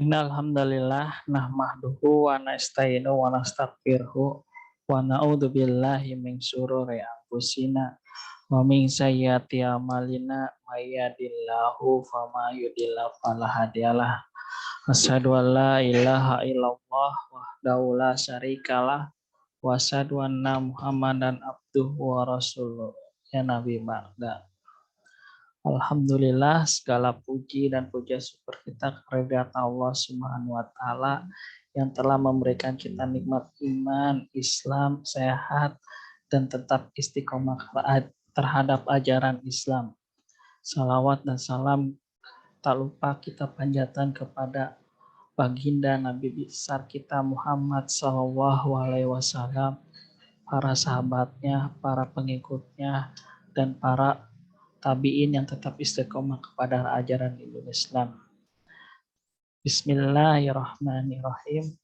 Innal hamdalillah nahmaduhu wa nasta'inu wa nastaghfiruhu wa na'udzu billahi min syururi anfusina wa min sayyiati a'malina may yahdihillahu fama mudilla fala hadiyalah. Asyhadu an la ilaha illallah wahdahu la syarikalah wa asyhadu anna Muhammadan abduhu wa rasuluh. Ya Nabi Ba'da. Alhamdulillah, segala puji dan puja syukur kita kehadirat Allah Subhanahu wa taala yang telah memberikan kita nikmat iman, Islam, sehat dan tetap istiqomah terhadap ajaran Islam. Salawat dan salam tak lupa kita panjatkan kepada baginda Nabi besar kita Muhammad SAW, para sahabatnya, para pengikutnya, dan para tabiin yang tetap istiqomah kepada ajaran Islam. Bismillahirrahmanirrahim.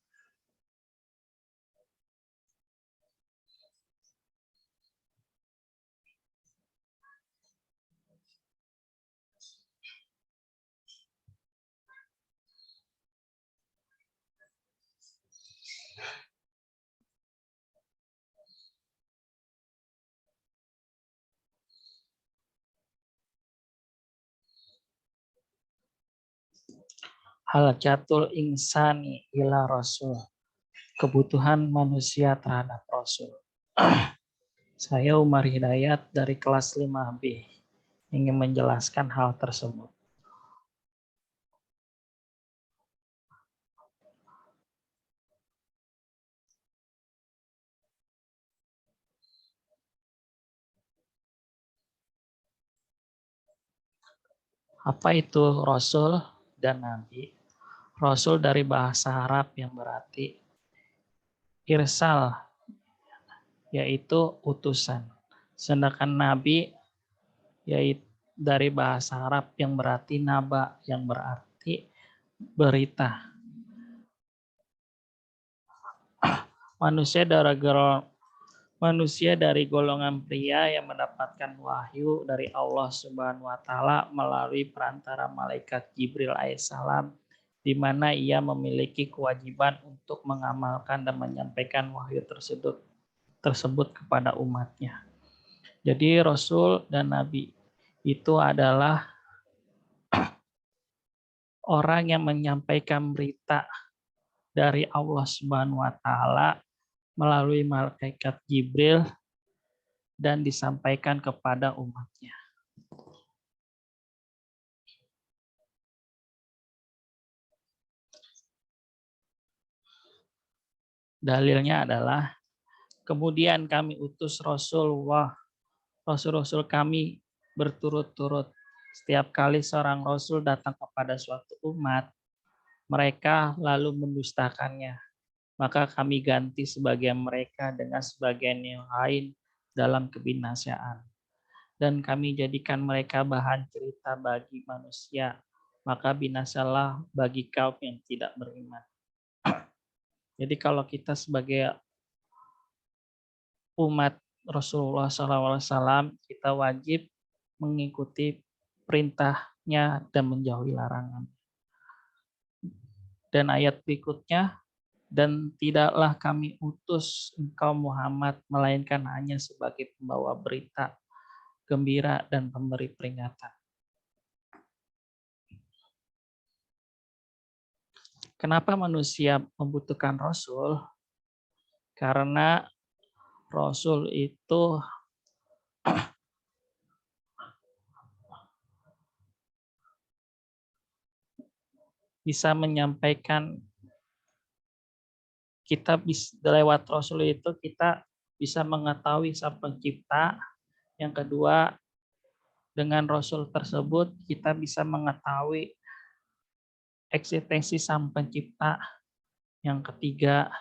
Halajatul insani ila rasul. Kebutuhan manusia terhadap rasul. Saya Umar Hidayat dari kelas 5B ingin menjelaskan hal tersebut. Apa itu rasul dan nabi? Rasul dari bahasa Arab yang berarti irsal, yaitu utusan. Sedangkan nabi yaitu dari bahasa Arab yang berarti naba, yang berarti berita. Manusia dari golongan pria yang mendapatkan wahyu dari Allah Subhanahu wa taala melalui perantara malaikat Jibril alaihissalam, di mana ia memiliki kewajiban untuk mengamalkan dan menyampaikan wahyu tersebut kepada umatnya. Jadi Rasul dan Nabi itu adalah orang yang menyampaikan berita dari Allah Subhanahu wa taala melalui malaikat Jibril dan disampaikan kepada umatnya. Dalilnya adalah kemudian kami utus rasul-rasul kami berturut-turut. Setiap kali seorang rasul datang kepada suatu umat, mereka lalu mendustakannya. Maka kami ganti sebagian mereka dengan sebagian yang lain dalam kebinasaan. Dan kami jadikan mereka bahan cerita bagi manusia. Maka binasalah bagi kaum yang tidak beriman. Jadi kalau kita sebagai umat Rasulullah SAW, kita wajib mengikuti perintahnya dan menjauhi larangan. Dan ayat berikutnya, dan tidaklah kami utus engkau Muhammad melainkan hanya sebagai pembawa berita gembira dan pemberi peringatan. Kenapa manusia membutuhkan Rasul? Karena Rasul itu bisa menyampaikan, kita bisa lewat Rasul itu kita bisa mengetahui Sang Pencipta. Yang kedua, dengan Rasul tersebut kita bisa mengetahui eksistensi Sang Pencipta. Yang ketiga,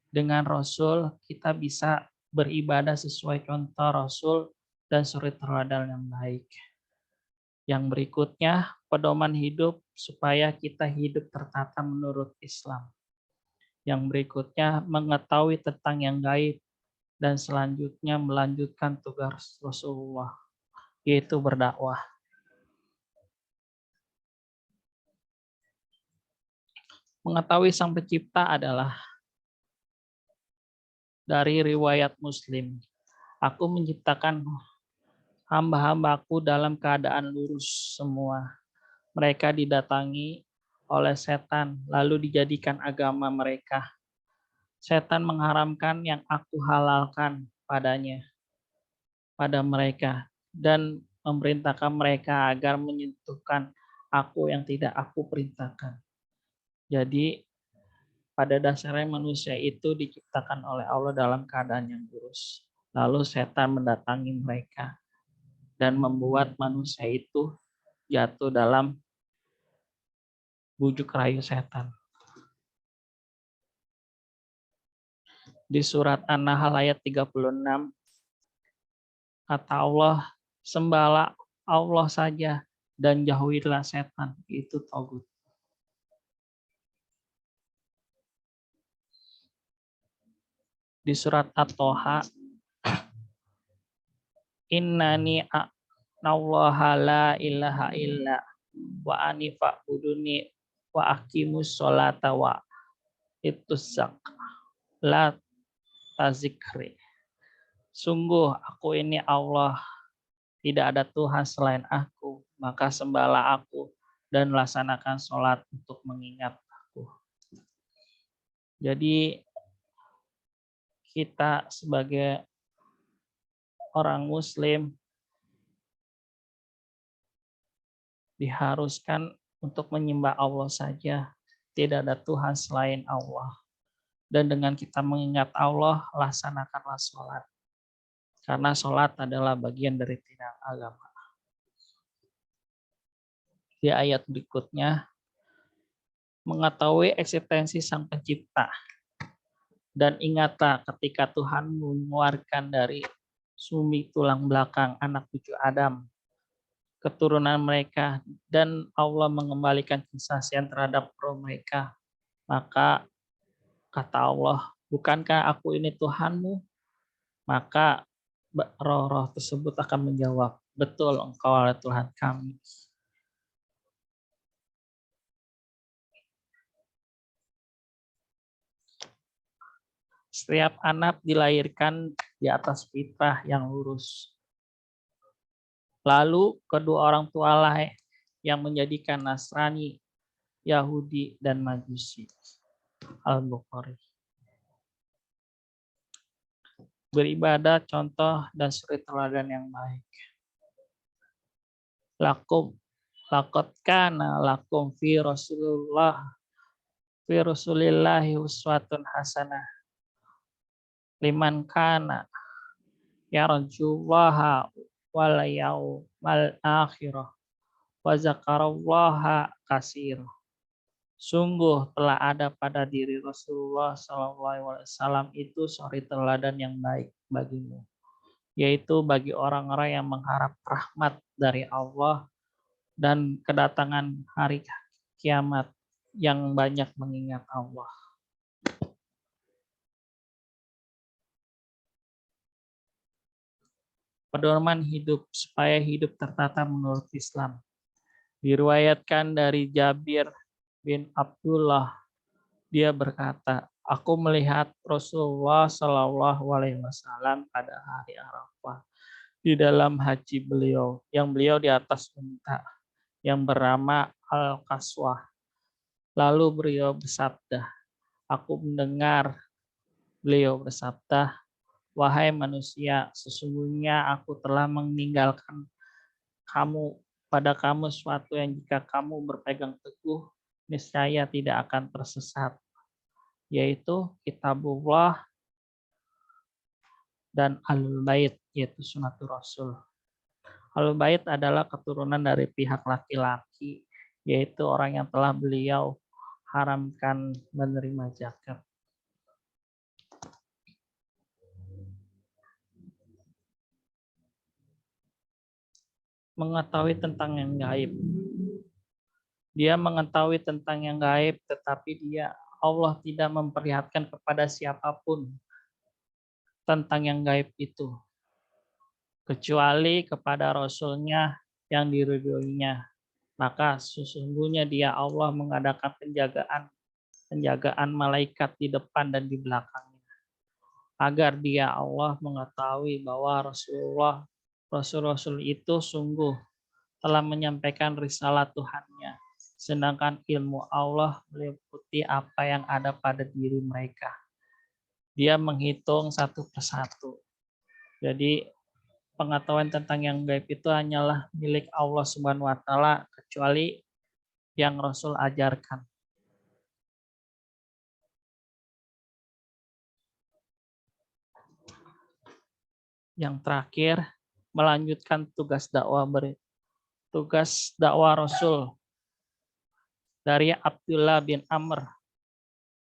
dengan Rasul kita bisa beribadah sesuai contoh Rasul dan suri teladan yang baik. Yang berikutnya, pedoman hidup supaya kita hidup tertata menurut Islam. Yang berikutnya, mengetahui tentang yang gaib. Dan selanjutnya melanjutkan tugas Rasulullah, yaitu berdakwah. Mengetahui Sang Pencipta adalah dari riwayat Muslim. Aku menciptakan hamba-hambaku dalam keadaan lurus semua. Mereka didatangi oleh setan, lalu dijadikan agama mereka. Setan mengharamkan yang aku halalkan pada mereka, dan memerintahkan mereka agar menyentuhkan aku yang tidak aku perintahkan. Jadi pada dasarnya manusia itu diciptakan oleh Allah dalam keadaan yang lurus. Lalu setan mendatangi mereka dan membuat manusia itu jatuh dalam bujuk rayu setan. Di surat An-Nahl ayat 36, kata Allah, sembahlah Allah saja dan jauhilah setan, itu tagut. Di surat At-Toha, innani a'nallaha la ilaha illa wa anifa uduni wa aqimus sholata wa ittuzak la tazikri. Sungguh aku ini Allah, tidak ada Tuhan selain aku, maka sembahlah aku dan laksanakan sholat untuk mengingat aku. Jadi kita sebagai orang Muslim diharuskan untuk menyembah Allah saja, tidak ada Tuhan selain Allah. Dan dengan kita mengingat Allah, laksanakanlah sholat. Karena sholat adalah bagian dari tiang agama. Di ayat berikutnya, mengetahui eksistensi Sang Pencipta. Dan ingatlah ketika Tuhan mengeluarkan dari sumi tulang belakang anak cucu Adam, keturunan mereka, dan Allah mengembalikan kesaksian terhadap roh mereka. Maka kata Allah, bukankah aku ini Tuhanmu? Maka roh-roh tersebut akan menjawab, betul engkau adalah Tuhan kami. Setiap anak dilahirkan di atas fitrah yang lurus. Lalu kedua orang tua lah yang menjadikan Nasrani, Yahudi, dan Majusi. Al-Bukhari. Beribadah, contoh, dan suri teladan yang baik. Laqad kana lakum fi Rasulillahi uswatun hasanah. Liman kana yarjullaha wal yaumal akhirah wa zakarallaha katsira. Sungguh telah ada pada diri Rasulullah SAW itu suri teladan yang baik bagimu, yaitu bagi orang-orang yang mengharap rahmat dari Allah dan kedatangan hari kiamat, yang banyak mengingat Allah. Pedoman hidup supaya hidup tertata menurut Islam. Diriwayatkan dari Jabir bin Abdullah, dia berkata, aku melihat Rasulullah SAW pada hari Arafah di dalam haji beliau, yang beliau di atas unta yang bernama Al-Qaswah. Lalu beliau bersabda, aku mendengar beliau bersabda, wahai manusia, sesungguhnya aku telah meninggalkan pada kamu suatu yang jika kamu berpegang teguh, niscaya tidak akan tersesat, yaitu kitabullah dan Ahlul Bait, yaitu sunnatul Rasul. Ahlul Bait adalah keturunan dari pihak laki-laki, yaitu orang yang telah beliau haramkan menerima zakat. Mengetahui tentang yang gaib. Dia mengetahui tentang yang gaib, tetapi Allah tidak memperlihatkan kepada siapapun tentang yang gaib itu, kecuali kepada Rasul-Nya yang diridhoinya. Maka sesungguhnya dia Allah mengadakan penjagaan penjagaan malaikat di depan dan di belakangnya. Agar dia Allah mengetahui bahwa Rasul-Rasul itu sungguh telah menyampaikan risalah Tuhannya. Sedangkan ilmu Allah meliputi apa yang ada pada diri mereka. Dia menghitung satu persatu. Jadi pengetahuan tentang yang gaib itu hanyalah milik Allah Subhanahu wa taala kecuali yang Rasul ajarkan. Yang terakhir, melanjutkan tugas dakwah Rasul dari Abdullah bin Amr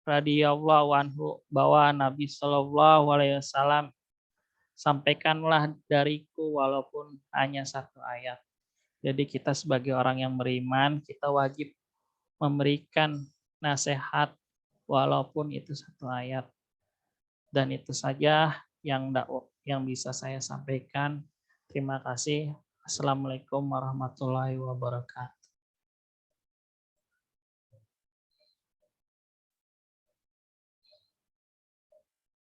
radhiyallahu anhu bahwa Nabi Shallallahu alaihi wasallam, sampaikanlah dariku walaupun hanya satu ayat. Jadi kita sebagai orang yang beriman, kita wajib memberikan nasihat walaupun itu satu ayat. Dan itu saja yang bisa saya sampaikan. Terima kasih. Assalamualaikum warahmatullahi wabarakatuh.